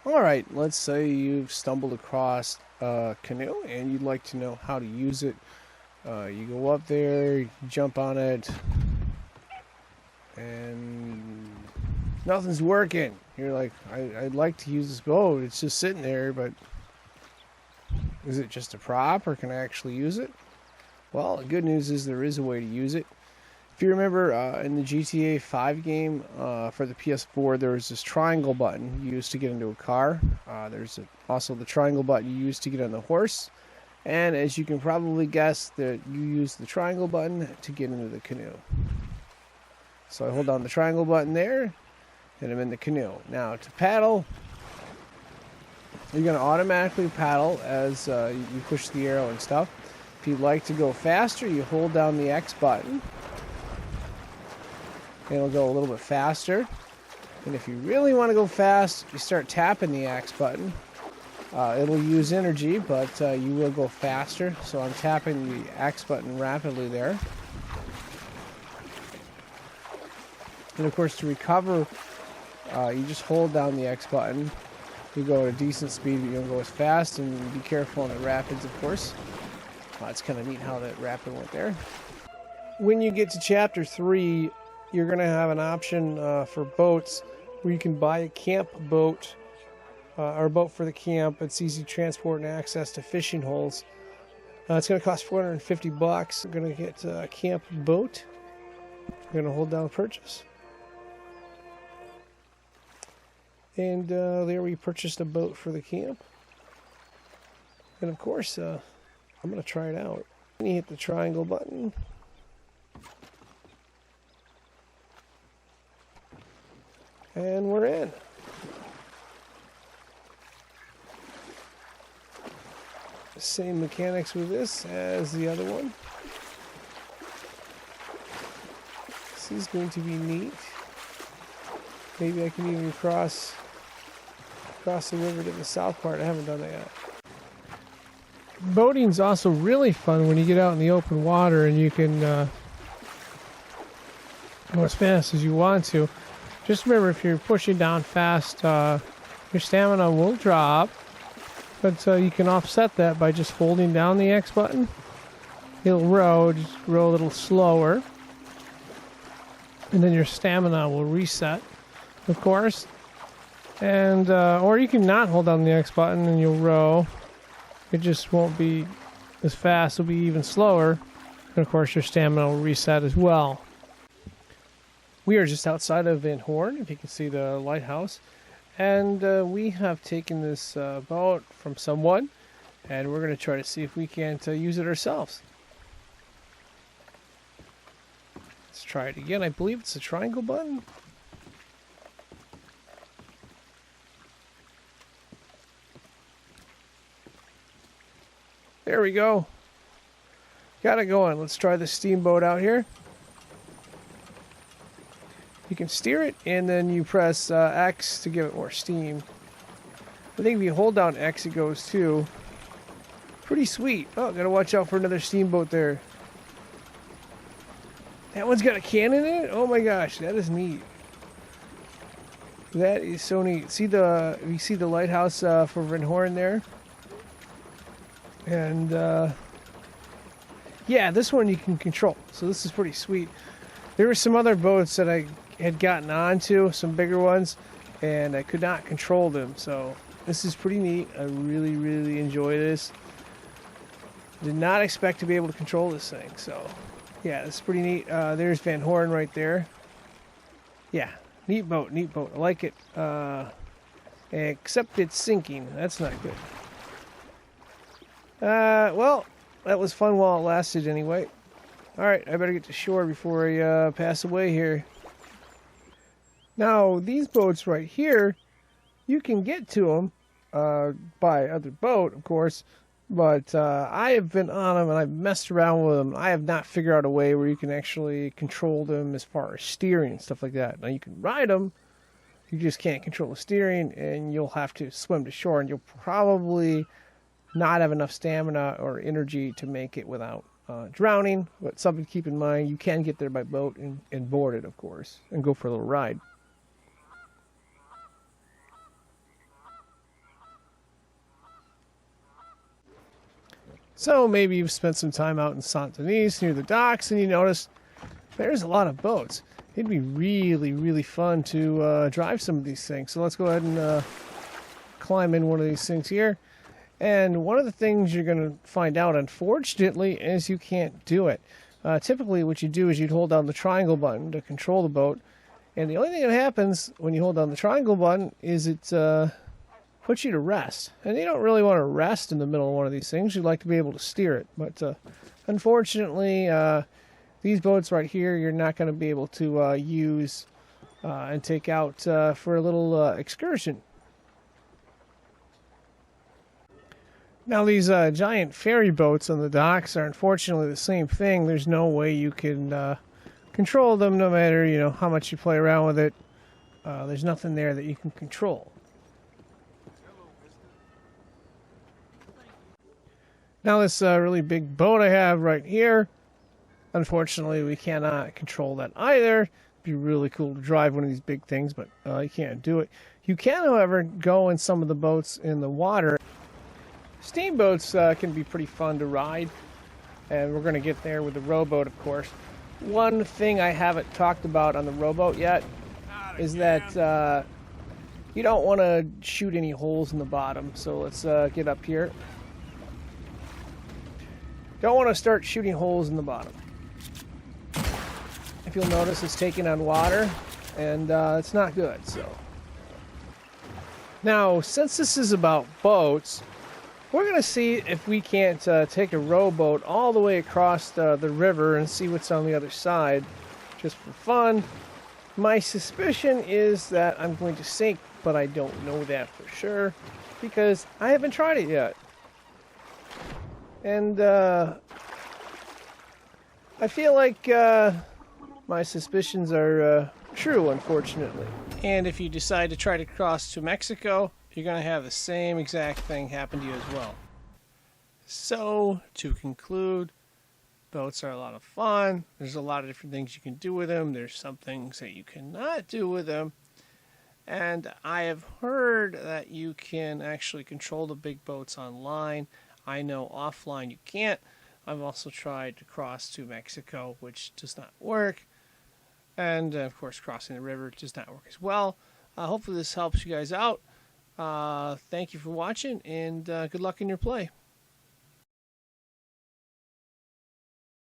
Alright, let's say you've stumbled across a canoe and you'd like to know how to use it. You go up there, you jump on it, and nothing's working. You're like, I'd like to use this boat. It's just sitting there, but is it just a prop or can I actually use it? Well, the good news is there is a way to use it. If you remember in the GTA 5 game for the PS4, there was this triangle button you used to get into a car. There's also the triangle button you used to get on the horse. And as you can probably guess, that you use the triangle button to get into the canoe. So I hold down the triangle button there, and I'm in the canoe. Now to paddle, you're going to automatically paddle as you push the arrow and stuff. If you'd like to go faster, you hold down the X button. It'll go a little bit faster. And if you really want to go fast, you start tapping the X button. It'll use energy, but you will go faster. So I'm tapping the X button rapidly there. And of course, to recover, you just hold down the X button. You go at a decent speed, but you don't go as fast, and be careful on the rapids, of course. It's kind of neat how that rapid went there. When you get to Chapter 3, you're going to have an option for boats where you can buy a camp boat or a boat for the camp. It's easy to transport and access to fishing holes. It's going to cost $450. We're going to get a camp boat. We're going to hold down purchase. And there we purchased a boat for the camp. And of course, I'm going to try it out. You hit the triangle button. And we're in. Same mechanics with this as the other one. This is going to be neat. Maybe I can even cross the river to the south part. I haven't done that yet. Boating's also really fun when you get out in the open water and you can go as fast as you want to. Just remember, if you're pushing down fast, your stamina will drop, but you can offset that by just holding down the X button. It'll row, just row a little slower, and then your stamina will reset, of course. And or you can not hold down the X button and you'll row. It just won't be as fast, it'll be even slower, and of course your stamina will reset as well. We are just outside of Van Horn, if you can see the lighthouse, and we have taken this boat from someone, and we're going to try to see if we can't use it ourselves. Let's try it again. I believe it's a triangle button. There we go. Got it going. Let's try the steamboat out here. You can steer it, and then you press X to give it more steam. I think if you hold down X, it goes too. Pretty sweet. Oh, gotta watch out for another steamboat there. That one's got a cannon in it? Oh my gosh, that is neat. That is so neat. You see the lighthouse for Van Horn there? And yeah, this one you can control. So this is pretty sweet. There were some other boats that I had gotten onto, some bigger ones, and I could not control them. So this is pretty neat. I really, really enjoy this. Did not expect to be able to control this thing. So yeah, it's pretty neat. There's Van Horn right there. Yeah, neat boat, neat boat. I like it. Except it's sinking. That's not good. Well, that was fun while it lasted anyway. Alright, I better get to shore before I pass away here. Now, these boats right here, you can get to them by other boat, of course, but I have been on them and I've messed around with them. I have not figured out a way where you can actually control them as far as steering and stuff like that. Now, you can ride them, you just can't control the steering, and you'll have to swim to shore, and you'll probably not have enough stamina or energy to make it without drowning. But something to keep in mind, you can get there by boat and board it, of course, and go for a little ride. So maybe you've spent some time out in Saint Denis near the docks and you notice there's a lot of boats. It'd be really, really fun to drive some of these things. So let's go ahead and climb in one of these things here. And one of the things you're going to find out, unfortunately, is you can't do it. Typically, what you do is you'd hold down the triangle button to control the boat. And the only thing that happens when you hold down the triangle button is it puts you to rest. And you don't really want to rest in the middle of one of these things. You'd like to be able to steer it. But unfortunately, these boats right here, you're not going to be able to use and take out for a little excursion. Now, these giant ferry boats on the docks are unfortunately the same thing. There's no way you can control them, no matter how much you play around with it. There's nothing there that you can control. Now, this really big boat I have right here, unfortunately, we cannot control that either. It'd be really cool to drive one of these big things, but you can't do it. You can, however, go in some of the boats in the water. Steamboats can be pretty fun to ride, and we're going to get there with the rowboat, of course. One thing I haven't talked about on the rowboat yet is that you don't want to shoot any holes in the bottom. So let's get up here. Don't want to start shooting holes in the bottom. If you'll notice, it's taking on water, and it's not good. So now, since this is about boats, we're going to see if we can't take a rowboat all the way across the river and see what's on the other side, just for fun. My suspicion is that I'm going to sink, but I don't know that for sure, because I haven't tried it yet. And I feel like my suspicions are true, unfortunately. And if you decide to try to cross to Mexico, you're going to have the same exact thing happen to you as well. So, to conclude, boats are a lot of fun. There's a lot of different things you can do with them. There's some things that you cannot do with them. And I have heard that you can actually control the big boats online. I know offline you can't. I've also tried to cross to Mexico, which does not work. And, of course, crossing the river does not work as well. Hopefully this helps you guys out. Thank you for watching, and good luck in your play.